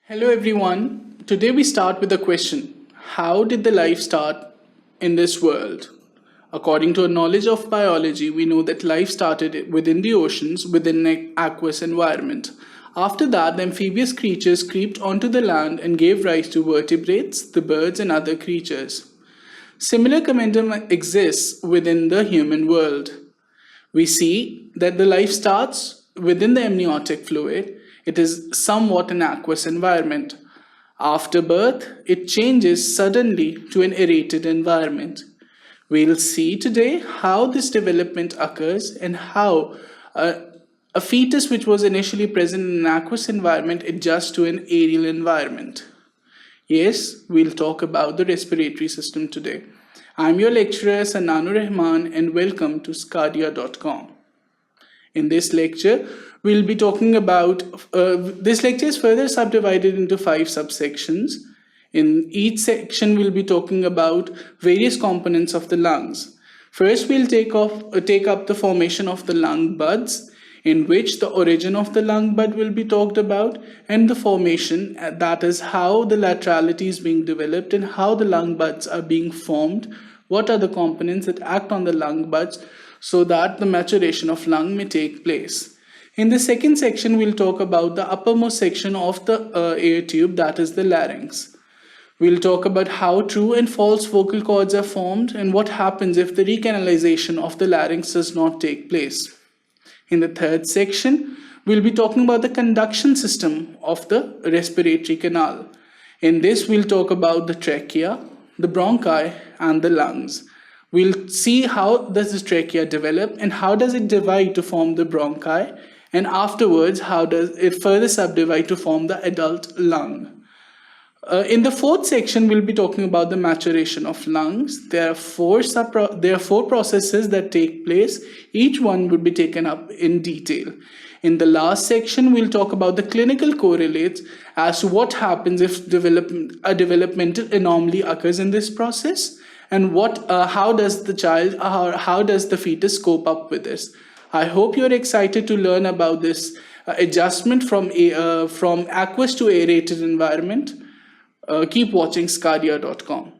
Hello everyone. Today we start with a question. How did the life start in this world? According to our knowledge of biology, we know that life started within the oceans, within an aqueous environment. After that, the amphibious creatures crept onto the land and gave rise to vertebrates, the birds and other creatures. Similar momentum exists within the human world. We see that the life starts within the amniotic fluid. It is somewhat an aqueous environment. After birth, it changes suddenly to an aerated environment. We'll see today how this development occurs and how a fetus which was initially present in an aqueous environment adjusts to an aerial environment. Yes, we'll talk about the respiratory system today. I'm your lecturer Sananur Rahman and welcome to sqadia.com. In this lecture, we'll be talking about, this lecture is further subdivided into 5 subsections. In each section, we'll be talking about various components of the lungs. First, we'll take up the formation of the lung buds, in which the origin of the lung bud will be talked about, and the formation, that is how the laterality is being developed and how the lung buds are being formed, what are the components that act on the lung buds so that the maturation of lung may take place. In the second section, we'll talk about the uppermost section of the air tube, that is the larynx. We'll talk about how true and false vocal cords are formed and what happens if the recanalization of the larynx does not take place. In the third section, we'll be talking about the conduction system of the respiratory canal. In this, we'll talk about the trachea, the bronchi, and the lungs. We'll see how does this trachea develop and how does it divide to form the bronchi, and afterwards how does it further subdivide to form the adult lung. In the fourth section, we'll be talking about the maturation of lungs. There are four processes that take place. Each one would be taken up in detail. In the last section, we'll talk about the clinical correlates as to what happens if a developmental anomaly occurs in this process, and how does the fetus cope up with this. I hope you're excited to learn about this adjustment from aqueous to aerated environment. Keep watching sqadia.com.